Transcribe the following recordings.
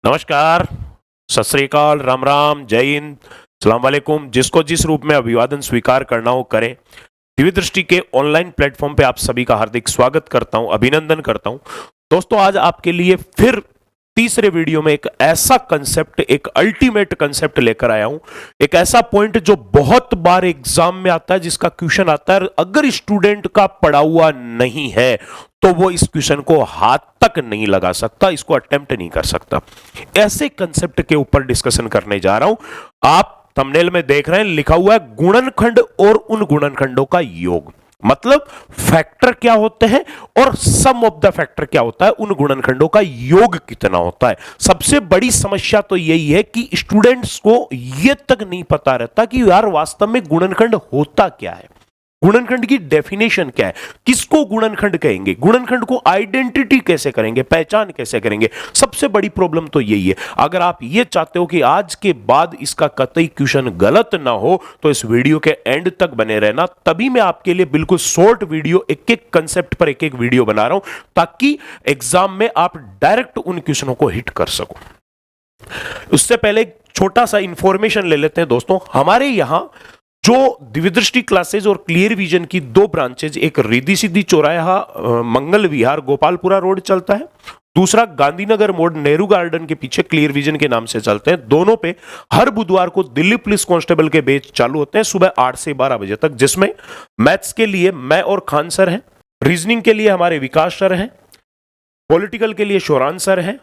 नमस्कार, सत श्री अकाल, राम राम, जय हिंद, सलाम वालेकुम। जिसको जिस रूप में अभिवादन स्वीकार करना हो करें। दिव्य दृष्टि के ऑनलाइन प्लेटफॉर्म पे आप सभी का हार्दिक स्वागत करता हूं, अभिनंदन करता हूं। दोस्तों, आज आपके लिए फिर तीसरे वीडियो में एक ऐसा कंसेप्ट, एक अल्टीमेट कंसेप्ट लेकर आया हूं। एक ऐसा पॉइंट जो बहुत बार एग्जाम में आता है, जिसका क्वेश्चन आता है, अगर स्टूडेंट का पढ़ा हुआ नहीं है तो वो इस क्वेश्चन को हाथ तक नहीं लगा सकता, इसको अटेम्प्ट नहीं कर सकता। ऐसे कंसेप्ट के ऊपर डिस्कशन करने जा रहा हूं। आप थंबनेल में देख रहे हैं, लिखा हुआ है गुणनखंड और उन गुणनखंडों का योग। मतलब फैक्टर क्या होते हैं और सम ऑफ द फैक्टर क्या होता है, उन गुणनखंडों का योग कितना होता है। सबसे बड़ी समस्या तो यही है कि स्टूडेंट्स को यह तक नहीं पता रहता कि यार वास्तव में गुणनखंड होता क्या है, गुणनखंड की डेफिनेशन क्या है, किसको गुणनखंड कहेंगे, गुणनखंड को आइडेंटिटी कैसे करेंगे, पहचान कैसे करेंगे। सबसे बड़ी प्रॉब्लम तो यही है। अगर आप ये चाहते हो कि आज के बाद इसका कतई क्वेश्चन गलत ना हो तो इस वीडियो के एंड तक बने रहना। तभी मैं आपके लिए बिल्कुल शॉर्ट वीडियो, एक एक कंसेप्ट पर एक एक वीडियो बना रहा हूं, ताकि एग्जाम में आप डायरेक्ट उन क्वेश्चनों को हिट कर सको। उससे पहले एक छोटा सा इंफॉर्मेशन ले लेते हैं दोस्तों। हमारे यहां जो दिव्य दृष्टि क्लासेज और क्लियर विजन की दो ब्रांचेज, एक रिद्धि सिद्धि चौराहा मंगल विहार गोपालपुरा रोड चलता है, दूसरा गांधीनगर मोड़ नेहरू गार्डन के पीछे क्लियर विजन के नाम से चलते हैं। दोनों पे हर बुधवार को दिल्ली पुलिस कांस्टेबल के बैच चालू होते हैं सुबह 8 से 12 बजे तक, जिसमें मैथ्स के लिए मैं और खान सर हैं, रीजनिंग के लिए हमारे विकास सर हैं, पॉलिटिकल के लिए शोरान सर हैं,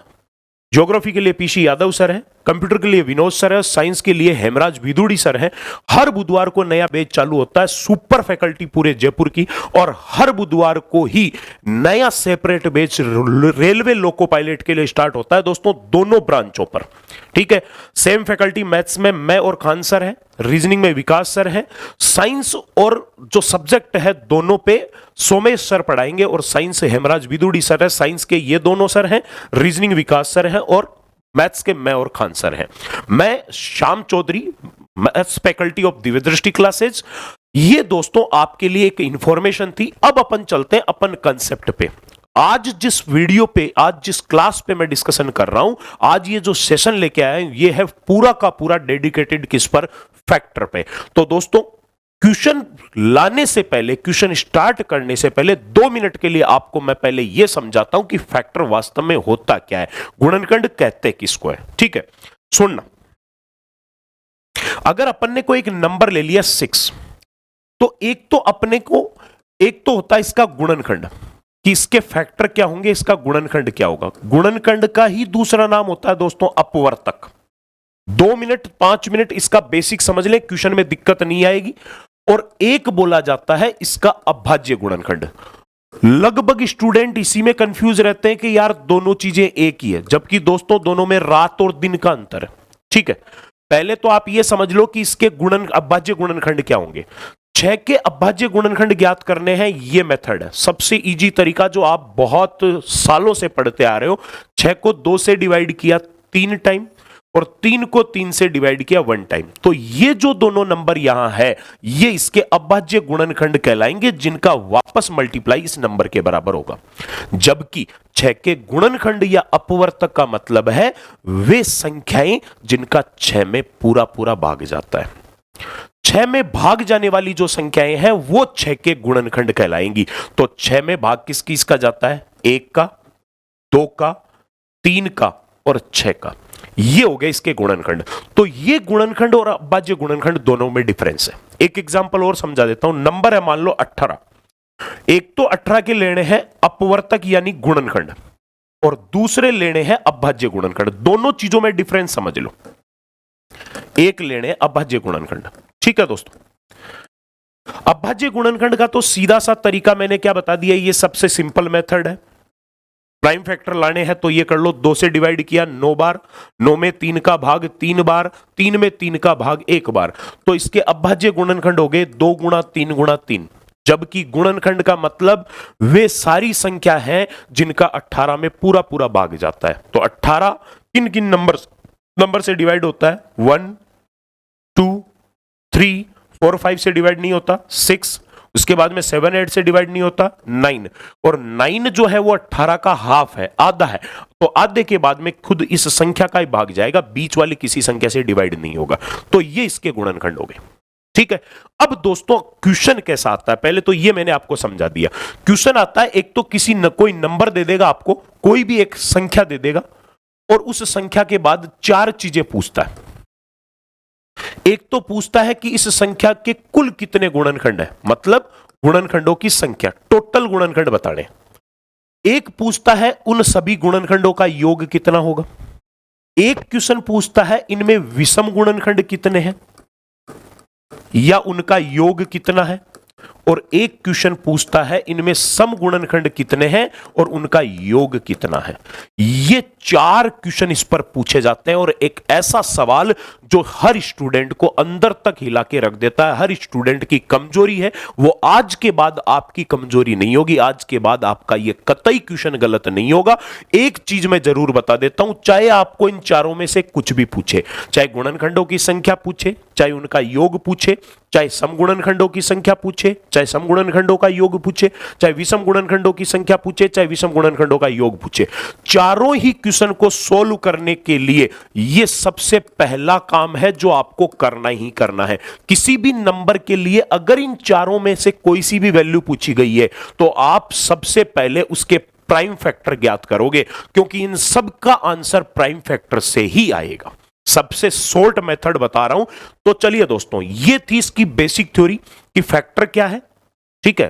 ज्योग्राफी के लिए पीसी यादव सर हैं, कंप्यूटर के लिए विनोद सर है, साइंस के लिए हेमराज भिदुड़ी सर हैं। हर बुधवार को नया बैच चालू होता है, सुपर फैकल्टी पूरे जयपुर की, और हर बुधवार को ही नया separate batch railway loco pilot के लिए स्टार्ट होता है दोस्तों, दोनों ब्रांचों पर। ठीक है, सेम फैकल्टी मैथ्स में मैं और खान सर है, रीजनिंग में विकास सर है, साइंस और जो सब्जेक्ट है दोनों पे सोमेश सर पढ़ाएंगे, और साइंस हेमराज भिदुड़ी सर है, साइंस के ये दोनों सर हैं, रीजनिंग विकास सर है, और मैथ्स के मैं और खान सर हैं। मैं Shyam Chaudhary, maths faculty of Divya Drishti classes. ये दोस्तों आपके लिए एक इंफॉर्मेशन थी। अब अपन चलते हैं अपन कंसेप्ट पे। आज जिस वीडियो पे, आज जिस क्लास पे मैं डिस्कशन कर रहा हूं, आज ये जो सेशन लेके आया हूं, ये है पूरा का पूरा डेडिकेटेड किस पर, फैक्टर पे। तो दोस्तों, क्वेश्चन लाने से पहले, क्वेश्चन स्टार्ट करने से पहले 2 मिनट के लिए आपको मैं पहले यह समझाता हूं कि फैक्टर वास्तव में होता क्या है, गुणनखंड कहते किसको है। ठीक है, सुनना। अगर अपन ने कोई एक नंबर ले लिया 6, तो एक तो होता है इसका गुणनखंड, कि इसके फैक्टर क्या होंगे, इसका गुणनखंड क्या होगा। गुणनखंड का ही दूसरा नाम होता है दोस्तों अपवर्तक। 2 मिनट 5 मिनट इसका बेसिक समझ लें, क्वेश्चन में दिक्कत नहीं आएगी। और एक बोला जाता है इसका अभाज्य गुणनखंड। लगभग स्टूडेंट इसी में कंफ्यूज रहते हैं कि यार दोनों चीजें एक ही है, जबकि दोस्तों दोनों में रात और दिन का अंतर है। ठीक है, पहले तो आप ये समझ लो कि इसके अभाज्य गुणनखंड क्या होंगे। 6 के अभाज्य गुणनखंड ज्ञात करने हैं, ये मेथड है सबसे इजी तरीका, जो आप बहुत सालों से पढ़ते आ रहे हो। 6 को 2 से डिवाइड किया 3 टाइम, और 3 को 3 से डिवाइड किया 1 टाइम। तो ये जो दोनों नंबर यहां है, ये इसके अभाज्य गुणनखंड कहलाएंगे, जिनका वापस मल्टीप्लाई इस नंबर के बराबर होगा। जबकि 6 के गुणनखंड या अपवर्तक का मतलब है वे संख्याएं जिनका 6 में पूरा पूरा भाग जाता है। 6 में भाग जाने वाली जो संख्याएं हैं वो 6 के गुणनखंड कहलाएंगी। तो 6 में भाग किस किसका जाता है, 1 का, 2 का, 3 का और 6 का। ये हो गए इसके गुणनखंड। तो ये गुणनखंड और अभाज्य गुणनखंड दोनों में डिफरेंस है। एक एग्जांपल और समझा देता हूं। नंबर है मान लो 18। एक तो 18 के लेने हैं अपवर्तक यानी गुणनखंड, और दूसरे लेने हैं अभाज्य गुणनखंड। दोनों चीजों में डिफरेंस समझ लो। एक लेने अभाज्य गुणनखंड। ठीक है दोस्तों, अभाज्य गुणनखंड का तो सीधा सा तरीका मैंने क्या बता दिया, ये सबसे सिंपल मेथड है। प्राइम फैक्टर लाने हैं तो ये कर लो, 2 से डिवाइड किया 9 बार, 9 में 3 का भाग 3 बार, 3 में 3 का भाग 1 बार। तो इसके अभाज्य गुणनखंड हो गए 2 गुणा 3 गुणा 3। जबकि गुणनखंड का मतलब वे सारी संख्या हैं जिनका 18 में पूरा पूरा भाग जाता है। तो 18 किन किन नंबर से डिवाइड होता है, 1 2 3 4 5 से डिवाइड नहीं होता, 6 उसके बाद में 7 8 से डिवाइड नहीं होता, 9, और 9 जो है वो 18 का हाफ है, आधा है, तो आधे के बाद में खुद इस संख्या का ही भाग जाएगा, बीच वाली किसी संख्या से डिवाइड नहीं होगा। तो ये इसके गुणनखंड हो गए। ठीक है। अब दोस्तों क्वेश्चन कैसा आता है, पहले तो ये मैंने आपको समझा दिया। क्वेश्चन आता है एक तो कोई नंबर दे देगा आपको, कोई भी एक संख्या दे देगा, और उस संख्या के बाद 4 चीजें पूछता है। एक तो पूछता है कि इस संख्या के कुल कितने गुणनखंड है, मतलब गुणनखंडों की संख्या, टोटल गुणनखंड बताने। एक पूछता है उन सभी गुणनखंडों का योग कितना होगा। एक क्वेश्चन पूछता है इनमें विषम गुणनखंड कितने हैं या उनका योग कितना है, और एक क्वेश्चन पूछता है इनमें सम गुणनखंड कितने हैं और उनका योग कितना है। ये 4 क्वेश्चन इस पर पूछे जाते हैं, और एक ऐसा सवाल जो हर स्टूडेंट को अंदर तक हिला के रख देता है। हर स्टूडेंट की कमजोरी है, वो आज के बाद आपकी कमजोरी नहीं होगी। आज के बाद आपका ये कतई क्वेश्चन गलत नहीं होगा। एक चीज मैं जरूर बता देता हूं, चाहे आपको इन चारों में से कुछ भी पूछे, चाहे गुणनखंडों की संख्या पूछे, चाहे उनका योग पूछे, चाहे सम गुणनखंडों की संख्या पूछे, चाहे सम गुणनखंडों का योग पूछे, चाहे विषम गुणनखंडों की संख्या पूछे, चाहे विषम गुणनखंडों का योग पूछे, चारों ही क्वेश्चन को सोल्व करने के लिए यह सबसे पहला काम है जो आपको करना ही करना है। किसी भी नंबर के लिए अगर इन चारों में से कोई सी भी वैल्यू पूछी गई है तो आप सबसे पहले उसके प्राइम फैक्टर ज्ञात करोगे, क्योंकि इन सब का आंसर प्राइम फैक्टर से ही आएगा। सबसे शॉर्ट मेथड बता रहा हूं। तो चलिए दोस्तों, ये थी इसकी बेसिक थ्योरी कि फैक्टर क्या है, ठीक है,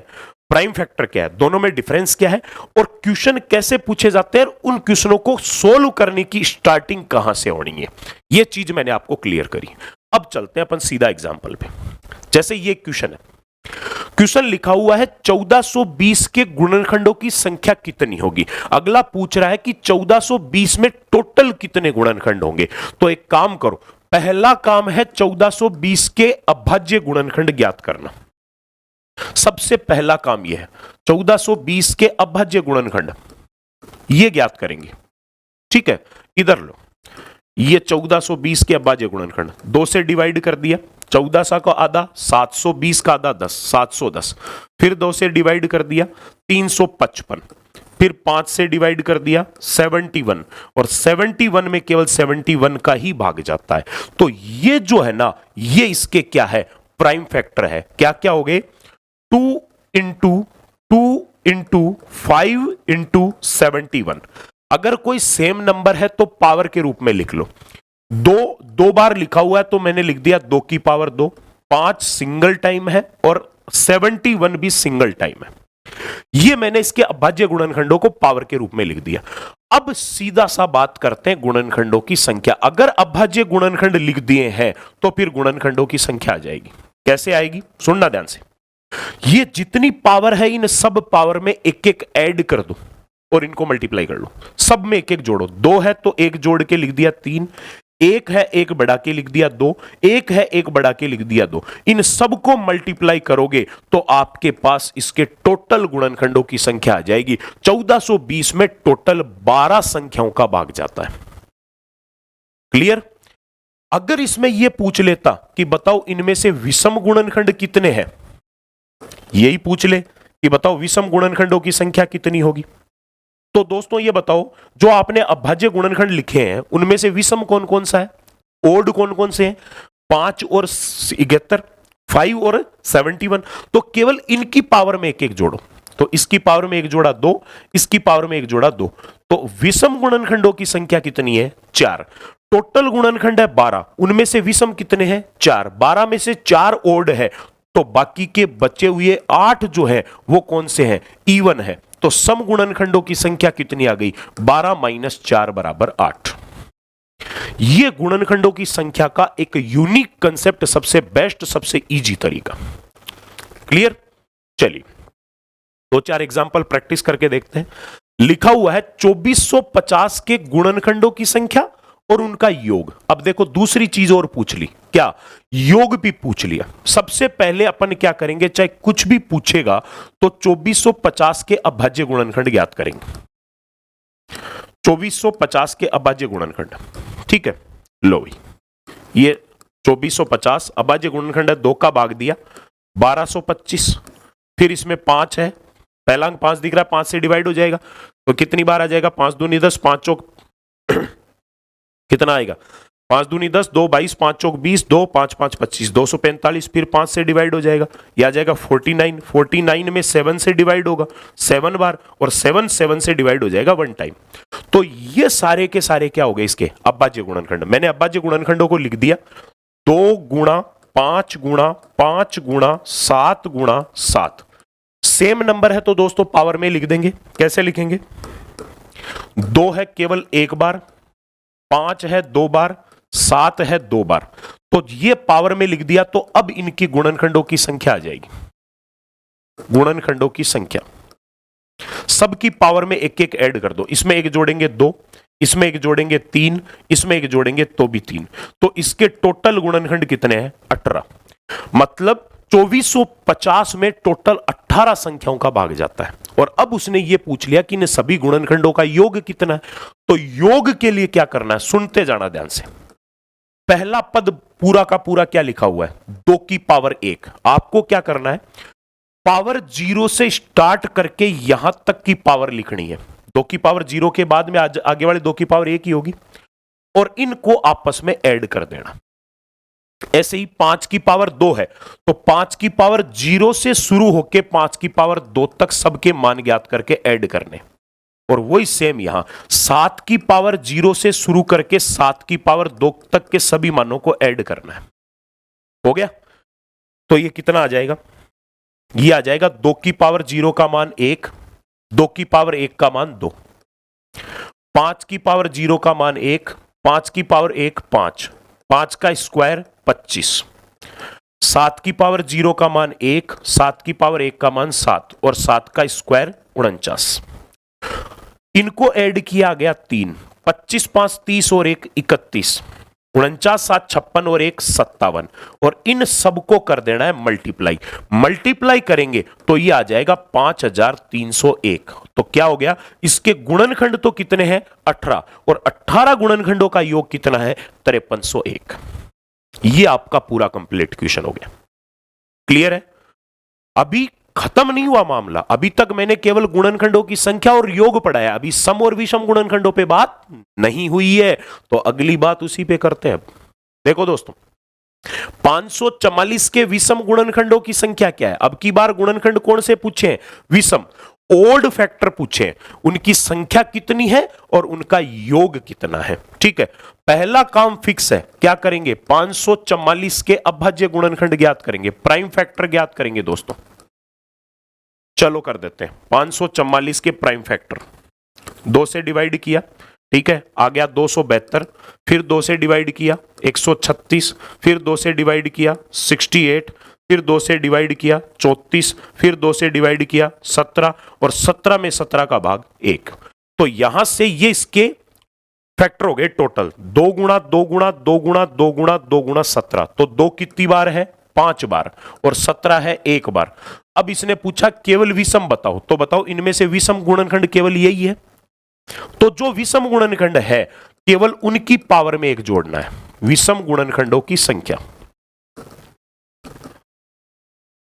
प्राइम फैक्टर क्या है, दोनों में डिफरेंस क्या है, और क्वेश्चन कैसे पूछे जाते हैं, उन क्वेश्चनों को सोल्व करने की स्टार्टिंग कहां से होनी है, ये चीज मैंने आपको क्लियर करी। अब चलते हैं अपन सीधा एग्जांपल पे। जैसे ये क्वेश्चन है, क्वेश्चन लिखा हुआ है 1420 के गुणनखंडों की संख्या कितनी होगी। अगला पूछ रहा है कि 1420 में टोटल कितने गुणनखंड होंगे। तो एक काम करो, पहला काम है 1420 के अभाज्य गुणनखंड ज्ञात करना। सबसे पहला काम यह है 1420 के अभाज्य गुणनखंड, ये ज्ञात करेंगे। ठीक है, इधर लो, ये 1420 के अभाज्य गुणनखंड 2 से डिवाइड कर दिया, 14 का आधा, 720 का आधा 10, 710, फिर 2 से डिवाइड कर दिया 355, फिर 5 से डिवाइड कर दिया 71, और 71 में केवल 71 का ही भाग जाता है। तो ये जो है ना, ये इसके क्या है, प्राइम फैक्टर है। क्या क्या हो गए, 2 इंटू 2 इंटू 5 इंटू 71। अगर कोई सेम नंबर है तो पावर के रूप में लिख लो। दो बार लिखा हुआ है तो मैंने लिख दिया 2 की पावर 2। 5 सिंगल टाइम है और 71 भी सिंगल टाइम है। ये मैंने इसके अभाज्य गुणनखंडों को पावर के रूप में लिख दिया। अब सीधा सा बात करते हैं गुणनखंडों की संख्या। अगर अभाज्य गुणनखंड लिख दिए हैं तो फिर गुणनखंडों की संख्या आ जाएगी। कैसे आएगी, सुनना ध्यान से। ये जितनी पावर है इन सब पावर में एक एक ऐड कर दो और इनको मल्टीप्लाई कर लो। सब में एक एक जोड़ो। 2 है तो 1 जोड़ के लिख दिया 3, 1 है 1 बढ़ा के लिख दिया 2, 1 है 1 बढ़ा के लिख दिया 2। इन सबको मल्टीप्लाई करोगे तो आपके पास इसके टोटल गुणनखंडों की संख्या आ जाएगी। 1420 में टोटल 12 संख्याओं का भाग जाता है। क्लियर। अगर इसमें यह पूछ लेता कि बताओ इनमें से विषम गुणनखंड कितने हैं, यही पूछ ले कि बताओ विषम गुणनखंडों की संख्या कितनी होगी, तो दोस्तों ये बताओ जो आपने अभाज्य गुणनखंड लिखे हैं उनमें से विषम कौन कौन सा है, ओड कौन कौन से हैं, 5 और 71, 5 और 71। तो केवल इनकी पावर में एक एक जोड़ो। तो इसकी पावर में एक जोड़ा 2, इसकी पावर में एक जोड़ा 2। तो विषम गुणनखंडों की संख्या कितनी है, 4। टोटल गुणनखंड है 12, उनमें से विषम कितने हैं, 4। 12 में से 4 ओड है, तो बाकी के बचे हुए 8 जो है वो कौन से हैं, इवन है। तो सम गुणनखंडों की संख्या कितनी आ गई, 12 माइनस 4 बराबर 8। यह गुणनखंडों की संख्या का एक यूनिक कंसेप्ट, सबसे बेस्ट, सबसे इजी तरीका। क्लियर। चलिए 2-4 एग्जांपल प्रैक्टिस करके देखते हैं। लिखा हुआ है 2450 के गुणनखंडों की संख्या और उनका योग। अब देखो दूसरी चीज और पूछ ली, क्या, योग भी पूछ लिया। सबसे पहले अपन क्या करेंगे, चाहे कुछ भी पूछेगा तो 2450 के अभाज्य गुणनखंड ज्ञात करेंगे। 2450 के अभाज्य गुणनखंड, ठीक है। लो भाई, ये 2450 अभाज्य गुणनखंड है, 2 का भाग दिया 1225, फिर इसमें 5 है, पहला अंक 5 दिख रहा है, 5 से डिवाइड हो जाएगा तो कितनी बार आ जाएगा, 5 दूनी 10, 5 चौक कितना आएगा, 5 दूनी 10, 2 22, 5 चौक 20, 2 5 5 25, 245, फिर 5 से डिवाइड हो जाएगा, यह आ जाएगा 49, 49 में 7 से डिवाइड होगा 7 बार, और 7 7 से डिवाइड हो जाएगा 1 टाइम। तो ये सारे के सारे क्या हो गए इसके अभाज्य गुणनखंड। मैंने अभाज्य गुणनखंडों को लिख दिया, 2 गुणा 5 गुणा 5 गुणा 7 गुणा 7। सेम नंबर है तो दोस्तों पावर में लिख देंगे। कैसे लिखेंगे, 2 है केवल एक बार, 5 है 2 बार, 7 है 2 बार, तो ये पावर में लिख दिया। तो अब इनकी गुणनखंडों की संख्या आ जाएगी, गुणनखंडों की संख्या सबकी पावर में एक एक ऐड कर दो। इसमें एक जोड़ेंगे 2, इसमें एक जोड़ेंगे 3, इसमें एक जोड़ेंगे तो भी 3, तो इसके टोटल गुणनखंड कितने हैं, 18। मतलब 2450 में टोटल 18 संख्याओं का भाग जाता है। और अब उसने ये पूछ लिया कि इन सभी गुणनखंडों का योग कितना है। तो योग के लिए क्या करना है, सुनते जाना ध्यान से। पहला पद पूरा का पूरा क्या लिखा हुआ है, 2 की पावर 1। आपको क्या करना है, पावर 0 से स्टार्ट करके यहां तक की पावर लिखनी है। 2 की पावर 0 के बाद में आगे वाले 2 की पावर 1 ही होगी, और इनको आपस में ऐड कर देना। ऐसे ही 5 की पावर 2 है तो 5 की पावर 0 से शुरू होके 5 की पावर 2 तक सबके मान ज्ञात करके ऐड करने। और वही सेम यहां 7 की पावर 0 से शुरू करके 7 की पावर 2 तक के सभी मानों को ऐड करना है। हो गया, तो ये कितना आ जाएगा, ये आ जाएगा 2 की पावर 0 का मान 1, 2 की पावर 1 का मान 2, 5 की पावर 0 का मान 1, 5 की पावर 1 5, 5 का स्क्वायर 25, 7 की पावर 0 का मान 1, 7 की पावर 1 का मान 7, और 7 का स्क्वायर 49। इनको ऐड किया गया 3, 25 5 30 और 1 31, 49 7 56 और 1 57, और इन सबको कर देना है मल्टीप्लाई। मल्टीप्लाई करेंगे तो ये आ जाएगा 5301। तो क्या हो गया, इसके गुणनखंड तो कितने हैं, 18, और 18 गुणनखंडों का योग कितना है, 5301। ये आपका पूरा कंप्लीट क्वेश्चन हो गया। क्लियर है, अभी खत्म नहीं हुआ मामला। अभी तक मैंने केवल गुणनखंडों की संख्या और योग पढ़ाया, अभी सम और विषम गुणनखंडों पे बात नहीं हुई है। तो अगली बात उसी पे करते हैं। देखो दोस्तों, 544 के विषम गुणनखंडों की संख्या क्या है। अब की बार गुणनखंड कौन से पूछे, विषम, ओड फैक्टर पूछे, उनकी संख्या कितनी है और उनका योग कितना है। ठीक है, पहला काम फिक्स है, क्या करेंगे, 544 के अभाज्य गुणनखंड ज्ञात करेंगे, प्राइम फैक्टर ज्ञात करेंगे दोस्तों। चलो कर देते हैं, 544 के प्राइम फैक्टर, 2 से डिवाइड किया, ठीक है, आ गया 272, फिर 2 से डिवाइड किया 136, फिर 2 से डिवाइड किया 68, फिर 2 से डिवाइड किया 34, फिर 2 से डिवाइड किया 17, और 17 में 17 का भाग 1। तो यहां से ये इसके फैक्टर हो गए टोटल 2 गुणा 2 गुणा 2 गुणा 2 गुणा 2 गुणा 17। तो 2 कितनी बार है, 5 बार, और 17 है 1 बार। अब इसने पूछा केवल विषम बताओ, तो बताओ इनमें से विषम गुणनखंड केवल यही है। तो जो विषम गुणनखंड है केवल उनकी पावर में 1 जोड़ना है। विषम गुणनखंडों की संख्या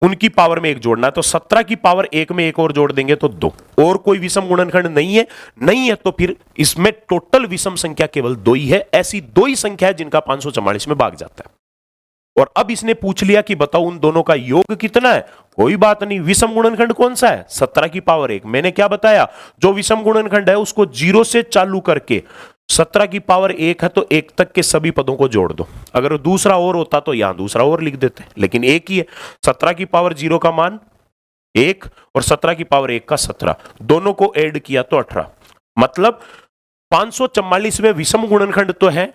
उनकी पावर में 1 जोड़ना है। तो 17 की पावर 1 में 1 और जोड़ देंगे तो 2। और कोई विषम गुणनखंड नहीं है, नहीं है तो फिर इसमें टोटल विषम संख्या केवल 2 ही है। ऐसी 2 ही संख्या है जिनका 544 में भाग जाता है। और अब इसने पूछ लिया कि बताओ उन दोनों का योग कितना है। कोई बात नहीं, विषम गुणनखंड कौन सा है, 17 की पावर 1। मैंने क्या बताया, जो विषम गुणनखंड है उसको 0 से चालू करके 17 की पावर 1 है तो 1 तक के सभी पदों को जोड़ दो। अगर दूसरा और होता तो यहां दूसरा और लिख देते, लेकिन एक ही है। 17 की पावर 0 का मान 1 और 17 की पावर 1 का 17, दोनों को ऐड किया तो 18। मतलब 544 में विषम गुणनखंड तो है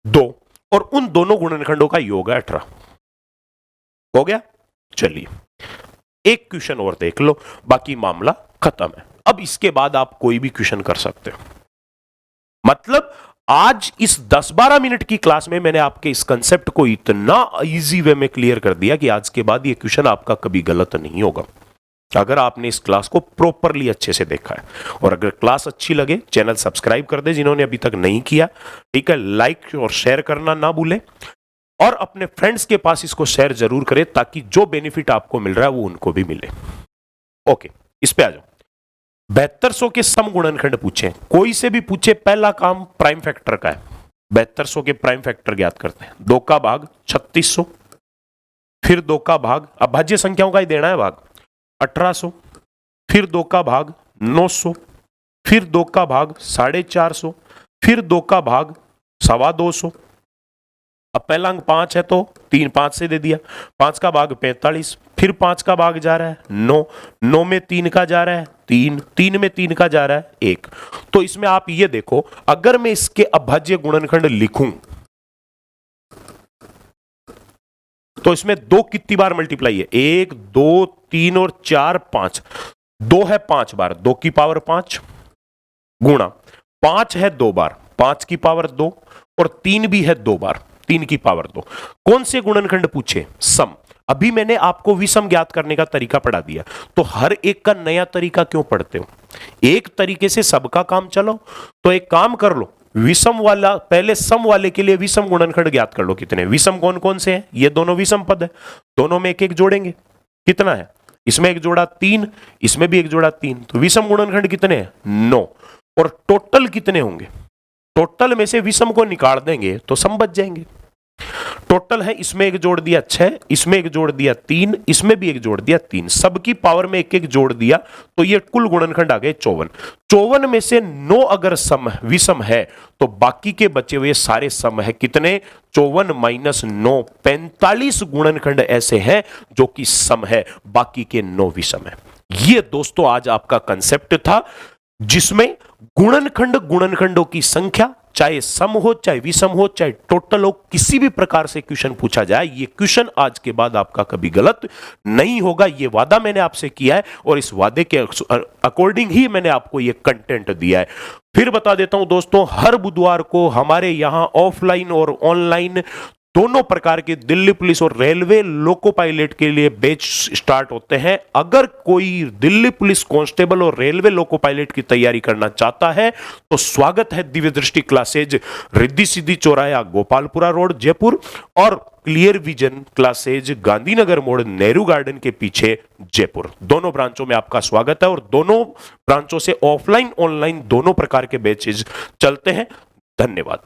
2 और उन दोनों गुणनखंडों का योग है 18। हो गया, चलिए एक क्वेश्चन और देख लो, बाकी मामला खत्म है। अब इसके बाद आप कोई भी क्वेश्चन कर सकते हो। मतलब आज इस 10-12 मिनट की क्लास में मैंने आपके इस कंसेप्ट को इतना इजी वे में क्लियर कर दिया कि आज के बाद ये क्वेश्चन आपका कभी गलत नहीं होगा, अगर आपने इस क्लास को प्रॉपरली अच्छे से देखा है। और अगर क्लास अच्छी लगे चैनल सब्सक्राइब कर दे जिन्होंने अभी तक नहीं किया, ठीक है, लाइक और शेयर करना ना भूलें। और अपने फ्रेंड्स के पास इसको शेयर जरूर करें ताकि जो बेनिफिट आपको मिल रहा है वो उनको भी मिले। ओके, इस पे आ जाओ। 7200 के सम गुणनखंड पूछे, कोई से भी पूछे, पहला काम प्राइम फैक्टर का है। 7200 के प्राइम फैक्टर ज्ञात करते हैं। 2 का भाग 3600, फिर 2 का भाग, अब भाज्य संख्याओं का ही देना है भाग, 1800, फिर 2 का भाग 900, फिर 2 का भाग 450, फिर 2 का भाग 225। अब पहला अंक 5 है तो 3 5 से दे दिया, 5 का भाग 45, फिर 5 का भाग जा रहा है 9, 9 में 3 का जा रहा है 3, 3 में 3 का जा रहा है 1। तो इसमें आप ये देखो, अगर मैं इसके अभाज्य गुणनखंड लिखूं तो इसमें 2 कितनी बार मल्टीप्लाई है, 1 2 3 और 4 5, 2 है 5 बार, 2 की पावर 5 गुणा 5 है 2 बार, 5 की पावर 2, और 3 भी है 2 बार, 3 की पावर 2। कौन से गुणनखंड पूछे, सम। अभी मैंने आपको विषम ज्ञात करने का तरीका पढ़ा दिया, तो हर एक का नया तरीका क्यों पढ़ते हो, एक तरीके से सबका काम चलो। तो एक काम कर लो, विषम वाला पहले सम वाले के लिए विषम गुणनखंड ज्ञात कर लो। कितने विषम कौन कौन से हैं, ये दोनों विषम पद है, दोनों में एक एक जोड़ेंगे, कितना है, इसमें एक जोड़ा 3, इसमें भी एक जोड़ा 3, तो विषम गुणनखंड कितने हैं 9। और टोटल कितने होंगे, टोटल में से विषम को निकाल देंगे तो सम बच जाएंगे। टोटल है, इसमें एक जोड़ दिया 6, इसमें एक जोड़ दिया 3, इसमें भी एक जोड़ दिया 3, सबकी पावर में एक एक जोड़ दिया, तो ये कुल गुणनखंड आ गए 54। 54 में से 9 अगर सम विषम है तो बाकी के बचे हुए सारे सम है, कितने, 54 माइनस 9, 45 गुणनखंड ऐसे हैं जो कि सम है, बाकी के 9 विषम है। ये दोस्तों आज आपका कंसेप्ट था, जिसमें गुणनखंड, गुणनखंडों की संख्या, चाहे सम हो, चाहे विषम हो, चाहे टोटल हो, किसी भी प्रकार से क्वेश्चन पूछा जाए, ये क्वेश्चन आज के बाद आपका कभी गलत नहीं होगा, ये वादा मैंने आपसे किया है और इस वादे के अकॉर्डिंग ही मैंने आपको ये कंटेंट दिया है। फिर बता देता हूं दोस्तों, हर बुधवार को हमारे यहां ऑफलाइन और ऑनलाइन दोनों प्रकार के दिल्ली पुलिस और रेलवे लोको पायलट के लिए बैच स्टार्ट होते हैं। अगर कोई दिल्ली पुलिस कांस्टेबल और रेलवे लोको पायलट की तैयारी करना चाहता है तो स्वागत है दिव्य दृष्टि क्लासेज, रिद्धि सिद्धि चौराया, गोपालपुरा रोड, जयपुर, और क्लियर विजन क्लासेज, गांधीनगर मोड़, नेहरू गार्डन के पीछे, जयपुर। दोनों ब्रांचों में आपका स्वागत है और दोनों ब्रांचों से ऑफलाइन ऑनलाइन दोनों प्रकार के बैचेज चलते हैं। धन्यवाद।